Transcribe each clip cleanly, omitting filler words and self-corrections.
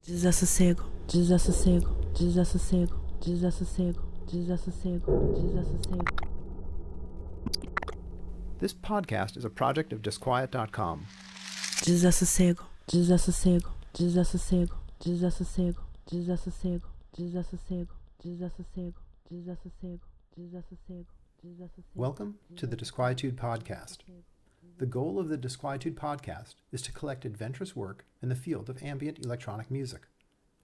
Desassossego, desassossego, desassossego, desassossego, desassossego, desassossego. This podcast is a project of Disquiet.com. Desassossego, desassossego, desassossego, desassossego, desassossego, desassossego, desassossego, desassossego, desassossego, desassossego. Welcome to the Disquietude podcast. The goal of the Disquietude podcast is to collect adventurous work in the field of ambient electronic music.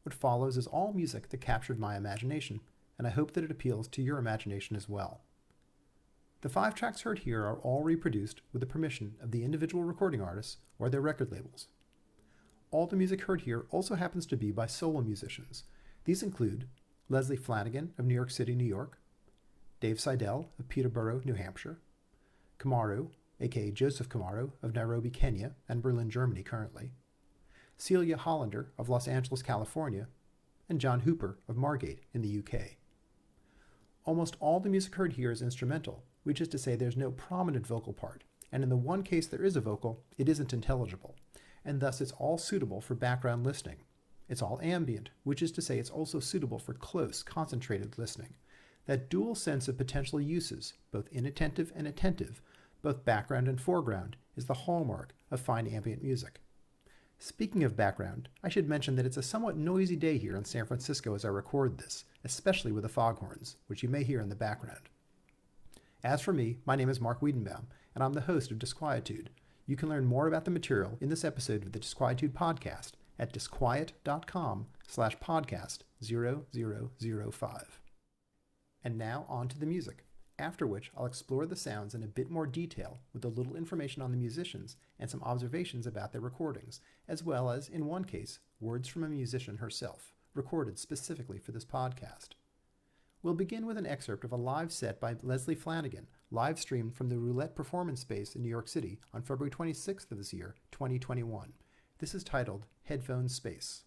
What follows is all music that captured my imagination, and I hope that it appeals to your imagination as well. The 5 tracks heard here are all reproduced with the permission of the individual recording artists or their record labels. All the music heard here also happens to be by solo musicians. These include Lesley Flanigan of New York City, New York, Dave Seidel of Peterborough, New Hampshire, KMRU, aka Joseph KMRU of Nairobi, Kenya, and Berlin, Germany currently, Celia Hollander of Los Angeles, California, and John Hooper of Margate in the UK. Almost all the music heard here is instrumental, which is to say there's no prominent vocal part, and in the one case there is a vocal, it isn't intelligible, and thus it's all suitable for background listening. It's all ambient, which is to say it's also suitable for close, concentrated listening. That dual sense of potential uses, both inattentive and attentive, both background and foreground, is the hallmark of fine ambient music. Speaking of background, I should mention that it's a somewhat noisy day here in San Francisco as I record this, especially with the foghorns, which you may hear in the background. As for me, my name is Mark Wiedenbaum, and I'm the host of Disquietude. You can learn more about the material in this episode of the Disquietude podcast at disquiet.com/podcast 0005. And now on to the music, after which I'll explore the sounds in a bit more detail with a little information on the musicians and some observations about their recordings, as well as, in one case, words from a musician herself, recorded specifically for this podcast. We'll begin with an excerpt of a live set by Lesley Flanigan, live streamed from the Roulette Performance Space in New York City on February 26th of this year, 2021. This is titled Headphone Space.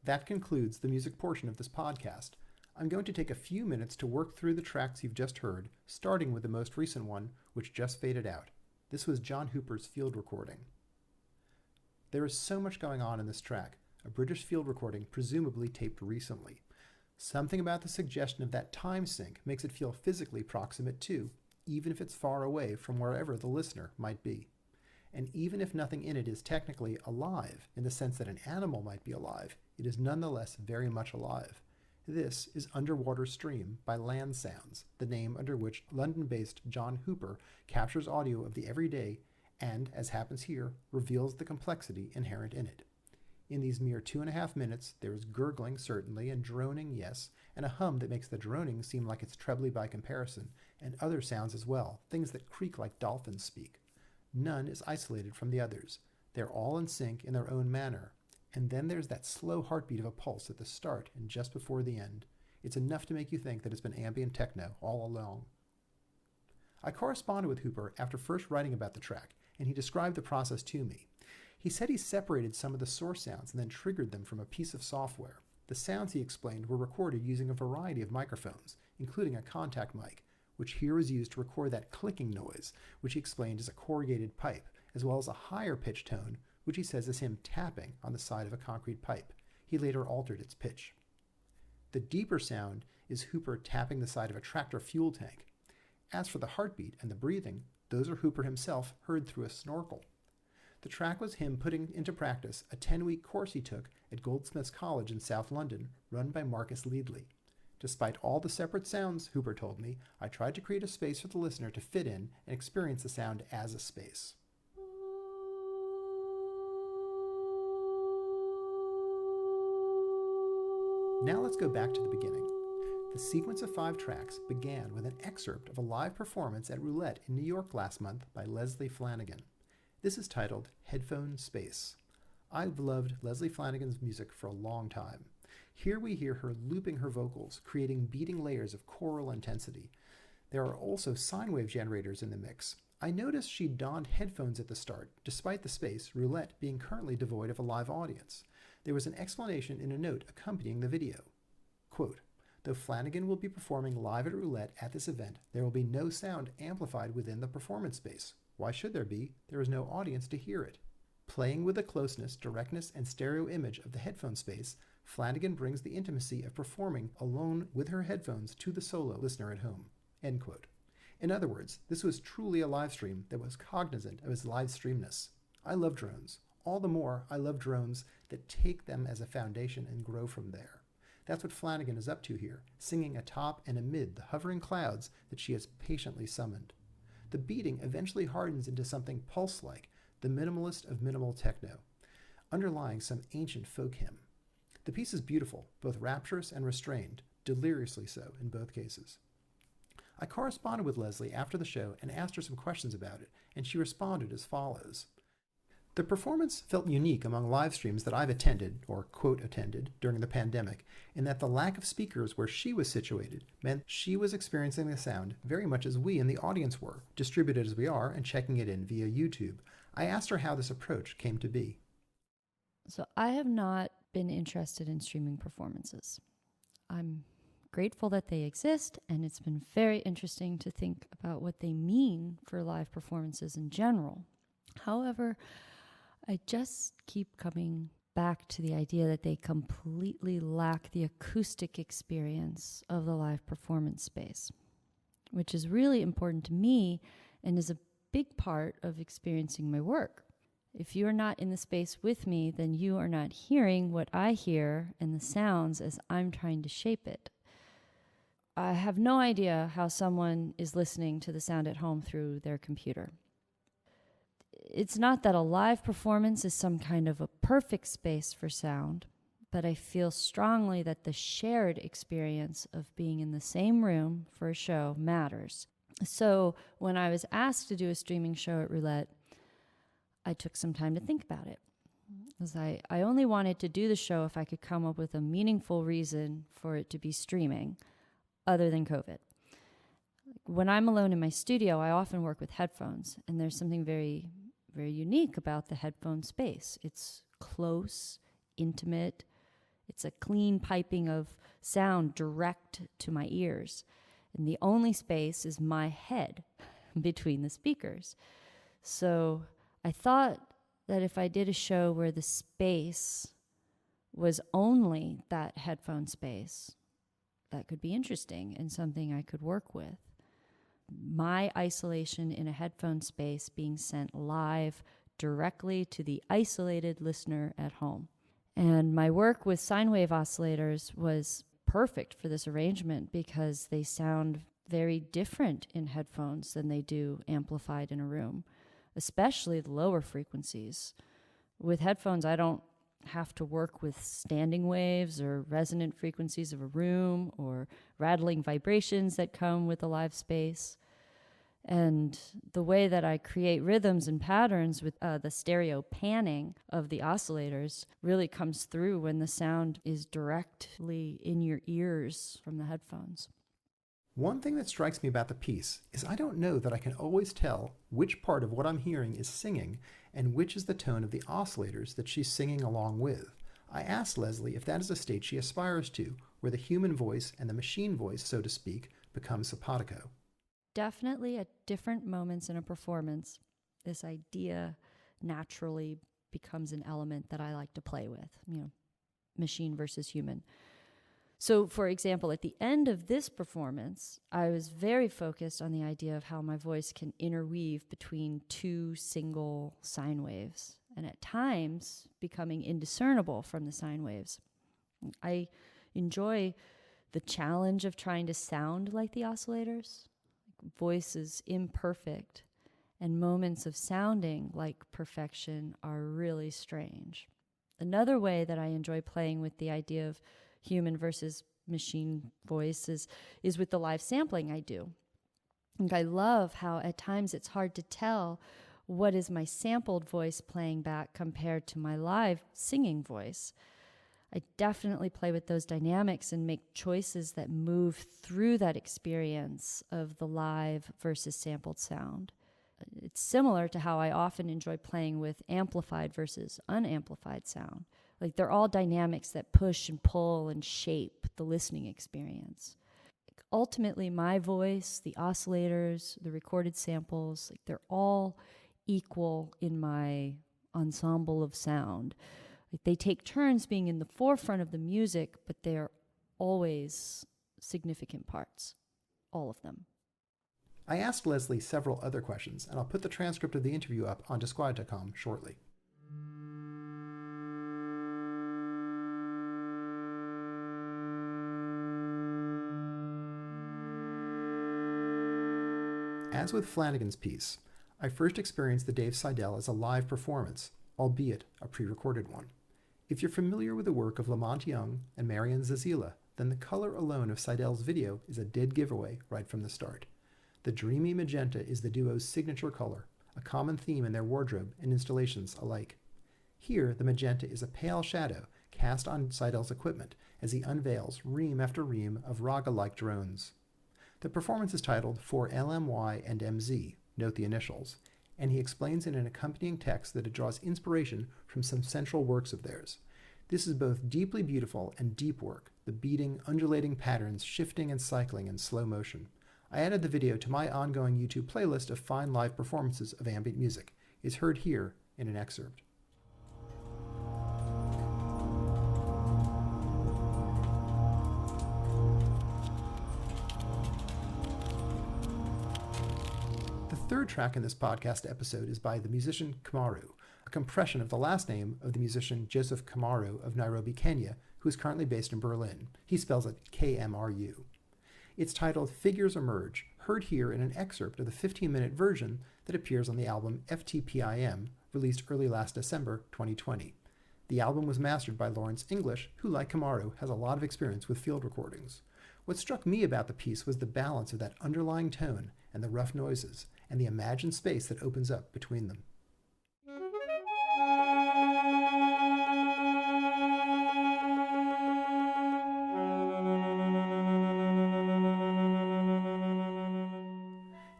That concludes the music portion of this podcast. I'm going to take a few minutes to work through the tracks you've just heard, starting with the most recent one, which just faded out. This was John Hooper's field recording. There is so much going on in this track, a British field recording presumably taped recently. Something about the suggestion of that time sync makes it feel physically proximate to, even if it's far away from wherever the listener might be. And even if nothing in it is technically alive, in the sense that an animal might be alive, it is nonetheless very much alive. This is Underwater Stream by Land Sounds, the name under which London-based John Hooper captures audio of the everyday and, as happens here, reveals the complexity inherent in it. In these mere 2.5 minutes, there is gurgling, certainly, and droning, yes, and a hum that makes the droning seem like it's trebly by comparison, and other sounds as well, things that creak like dolphins speak. None is isolated from the others. They're all in sync in their own manner. And then there's that slow heartbeat of a pulse at the start and just before the end. It's enough to make you think that it's been ambient techno all along. I corresponded with Hooper after first writing about the track, and he described the process to me. He said he separated some of the source sounds and then triggered them from a piece of software. The sounds, he explained, were recorded using a variety of microphones, including a contact mic, which here was used to record that clicking noise, which he explained is a corrugated pipe, as well as a higher pitch tone, which he says is him tapping on the side of a concrete pipe. He later altered its pitch. The deeper sound is Hooper tapping the side of a tractor fuel tank. As for the heartbeat and the breathing, those are Hooper himself heard through a snorkel. The track was him putting into practice a 10-week course he took at Goldsmiths College in South London, run by Marcus Leadley. Despite all the separate sounds, Hooper told me, I tried to create a space for the listener to fit in and experience the sound as a space. Now let's go back to the beginning. The sequence of 5 tracks began with an excerpt of a live performance at Roulette in New York last month by Lesley Flanigan. This is titled Headphone Space. I've loved Lesley Flanigan's music for a long time. Here we hear her looping her vocals, creating beating layers of choral intensity. There are also sine wave generators in the mix. I noticed she donned headphones at the start, despite the space, Roulette, being currently devoid of a live audience. There was an explanation in a note accompanying the video. Quote, though Flanigan will be performing live at Roulette at this event, there will be no sound amplified within the performance space. Why should there be? There is no audience to hear it. Playing with the closeness, directness, and stereo image of the headphone space, Flanigan brings the intimacy of performing alone with her headphones to the solo listener at home. End quote. In other words, this was truly a live stream that was cognizant of its live streamness. I love drones. All the more, I love drones that take them as a foundation and grow from there. That's what Flanigan is up to here, singing atop and amid the hovering clouds that she has patiently summoned. The beating eventually hardens into something pulse-like, the minimalist of minimal techno, underlying some ancient folk hymn. The piece is beautiful, both rapturous and restrained, deliriously so in both cases. I corresponded with Lesley after the show and asked her some questions about it, and she responded as follows. The performance felt unique among live streams that I've attended, or quote attended, during the pandemic, in that the lack of speakers where she was situated meant she was experiencing the sound very much as we in the audience were, distributed as we are and checking it in via YouTube. I asked her how this approach came to be. So I have not been interested in streaming performances. I'm grateful that they exist, and it's been very interesting to think about what they mean for live performances in general. However, I just keep coming back to the idea that they completely lack the acoustic experience of the live performance space, which is really important to me and is a big part of experiencing my work. If you are not in the space with me, then you are not hearing what I hear and the sounds as I'm trying to shape it. I have no idea how someone is listening to the sound at home through their computer. It's not that a live performance is some kind of a perfect space for sound, but I feel strongly that the shared experience of being in the same room for a show matters. So when I was asked to do a streaming show at Roulette, I took some time to think about it. Because I only wanted to do the show if I could come up with a meaningful reason for it to be streaming, other than COVID. When I'm alone in my studio, I often work with headphones, and there's something very, very unique about the headphone space. It's close, intimate. It's a clean piping of sound direct to my ears. And the only space is my head between the speakers. So I thought that if I did a show where the space was only that headphone space, that could be interesting and something I could work with. My isolation in a headphone space being sent live directly to the isolated listener at home. And my work with sine wave oscillators was perfect for this arrangement because they sound very different in headphones than they do amplified in a room, especially the lower frequencies. With headphones, I don't have to work with standing waves or resonant frequencies of a room or rattling vibrations that come with a live space. And the way that I create rhythms and patterns with the stereo panning of the oscillators really comes through when the sound is directly in your ears from the headphones. One thing that strikes me about the piece is I don't know that I can always tell which part of what I'm hearing is singing and which is the tone of the oscillators that she's singing along with. I asked Lesley if that is a state she aspires to, where the human voice and the machine voice, so to speak, become simpatico. Definitely at different moments in a performance, this idea naturally becomes an element that I like to play with, machine versus human. So, for example, at the end of this performance, I was very focused on the idea of how my voice can interweave between two single sine waves, and at times becoming indiscernible from the sine waves. I enjoy the challenge of trying to sound like the oscillators. Voice is imperfect, and moments of sounding like perfection are really strange. Another way that I enjoy playing with the idea of human versus machine voice is with the live sampling I do. And I love how at times it's hard to tell what is my sampled voice playing back compared to my live singing voice. I definitely play with those dynamics and make choices that move through that experience of the live versus sampled sound. It's similar to how I often enjoy playing with amplified versus unamplified sound. Like they're all dynamics that push and pull and shape the listening experience. Ultimately, my voice, the oscillators, the recorded samples, they're all equal in my ensemble of sound. They take turns being in the forefront of the music, but they're always significant parts, all of them. I asked Lesley several other questions, and I'll put the transcript of the interview up on Disquietude.com shortly. As with Flanigan's piece, I first experienced the Dave Seidel as a live performance, albeit a pre-recorded one. If you're familiar with the work of Lamont Young and Marian Zazila, then the color alone of Seidel's video is a dead giveaway right from the start. The dreamy magenta is the duo's signature color, a common theme in their wardrobe and installations alike. Here, the magenta is a pale shadow cast on Seidel's equipment as he unveils ream after ream of raga-like drones. The performance is titled For LMY and MZ, note the initials, and he explains in an accompanying text that it draws inspiration from some central works of theirs. This is both deeply beautiful and deep work, the beating, undulating patterns shifting and cycling in slow motion. I added the video to my ongoing YouTube playlist of fine live performances of ambient music. It's heard here in an excerpt. The third track in this podcast episode is by the musician KMRU, a compression of the last name of the musician Joseph KMRU of Nairobi, Kenya, who is currently based in Berlin. He spells it KMRU. It's titled Figures Emerge, heard here in an excerpt of the 15-minute version that appears on the album FTPIM, released early last December 2020. The album was mastered by Lawrence English, who, like KMRU, has a lot of experience with field recordings. What struck me about the piece was the balance of that underlying tone and the rough noises, and the imagined space that opens up between them.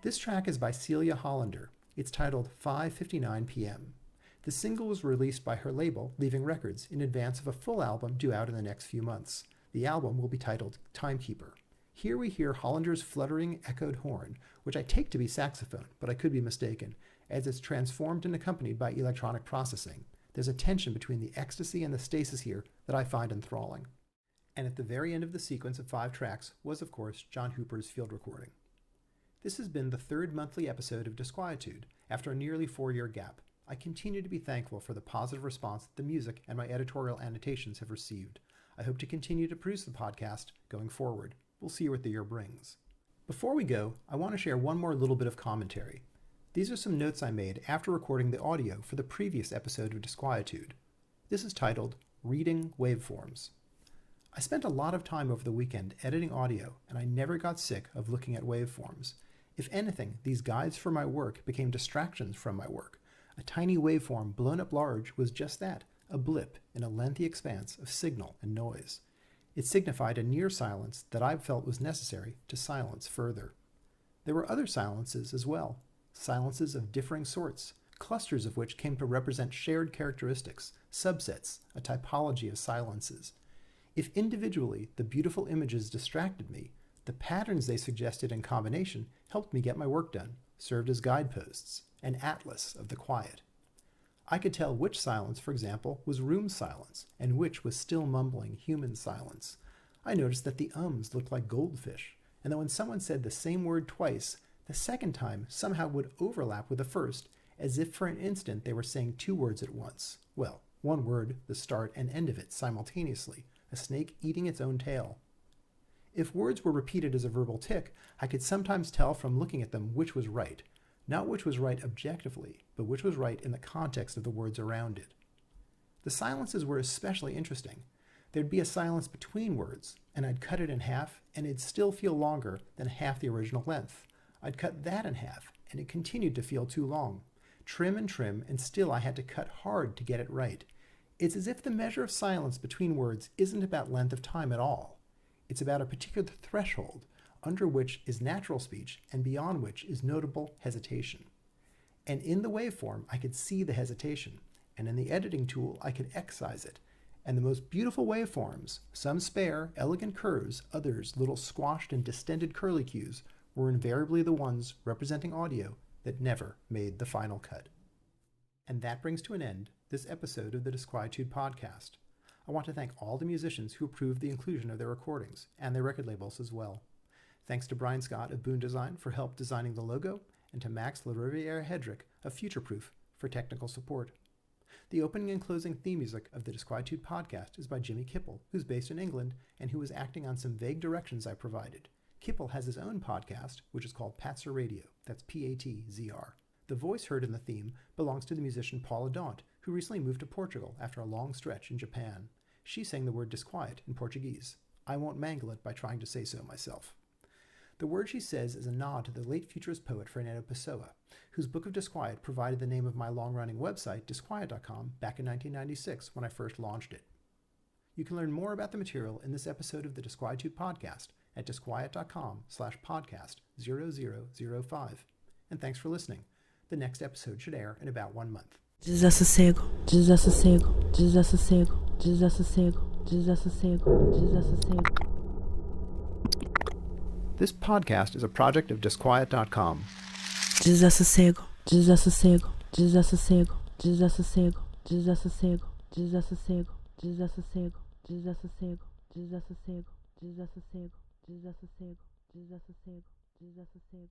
This track is by Celia Hollander. It's titled 5:59 p.m. The single was released by her label, Leaving Records, in advance of a full album due out in the next few months. The album will be titled Timekeeper. Here we hear Hollander's fluttering, echoed horn, which I take to be saxophone, but I could be mistaken, as it's transformed and accompanied by electronic processing. There's a tension between the ecstasy and the stasis here that I find enthralling. And at the very end of the sequence of 5 tracks was, of course, John Hooper's field recording. This has been the third monthly episode of Disquietude, after a nearly 4-year gap. I continue to be thankful for the positive response that the music and my editorial annotations have received. I hope to continue to produce the podcast going forward. We'll see what the year brings. Before we go, I want to share one more little bit of commentary. These are some notes I made after recording the audio for the previous episode of Disquietude. This is titled Reading Waveforms. I spent a lot of time over the weekend editing audio, and I never got sick of looking at waveforms. If anything, these guides for my work became distractions from my work. A tiny waveform blown up large was just that, a blip in a lengthy expanse of signal and noise. It signified a near silence that I felt was necessary to silence further. There were other silences as well, silences of differing sorts, clusters of which came to represent shared characteristics, subsets, a typology of silences. If individually the beautiful images distracted me, the patterns they suggested in combination helped me get my work done, served as guideposts, an atlas of the quiet. I could tell which silence, for example, was room silence, and which was still mumbling human silence. I noticed that the ums looked like goldfish, and that when someone said the same word twice, the second time somehow would overlap with the first, as if for an instant they were saying two words at once. Well, one word, the start and end of it, simultaneously, a snake eating its own tail. If words were repeated as a verbal tick, I could sometimes tell from looking at them which was right. Not which was right objectively, but which was right in the context of the words around it. The silences were especially interesting. There'd be a silence between words, and I'd cut it in half, and it'd still feel longer than half the original length. I'd cut that in half, and it continued to feel too long. Trim, and still I had to cut hard to get it right. It's as if the measure of silence between words isn't about length of time at all. It's about a particular threshold, under which is natural speech and beyond which is notable hesitation. And in the waveform, I could see the hesitation, and in the editing tool, I could excise it. And the most beautiful waveforms, some spare, elegant curves, others little squashed and distended curlicues, were invariably the ones representing audio that never made the final cut. And that brings to an end this episode of the Disquietude podcast. I want to thank all the musicians who approved the inclusion of their recordings, and their record labels as well. Thanks to Brian Scott of Boon Design for help designing the logo, and to Max LaRiviere-Hedrick of Futureproof for technical support. The opening and closing theme music of the Disquietude podcast is by Jimmy Kipple, who's based in England and who was acting on some vague directions I provided. Kipple has his own podcast, which is called Patzer Radio. That's P-A-T-Z-R. The voice heard in the theme belongs to the musician Paula Daunt, who recently moved to Portugal after a long stretch in Japan. She sang the word disquiet in Portuguese. I won't mangle it by trying to say so myself. The word she says is a nod to the late futurist poet Fernando Pessoa, whose Book of Disquiet provided the name of my long-running website, disquiet.com, back in 1996 when I first launched it. You can learn more about the material in this episode of the Disquietude podcast at disquiet.com/podcast0005. And thanks for listening. The next episode should air in about 1 month. Desassossego, desassossego, desassossego, desassossego, desassossego, desassossego. This podcast is a project of disquiet.com. Desassossego, desassossego, desassossego, desassossego, desassossego, desassossego, desassossego, desassossego, desassossego, desassossego, desassossego, desassossego, desassossego.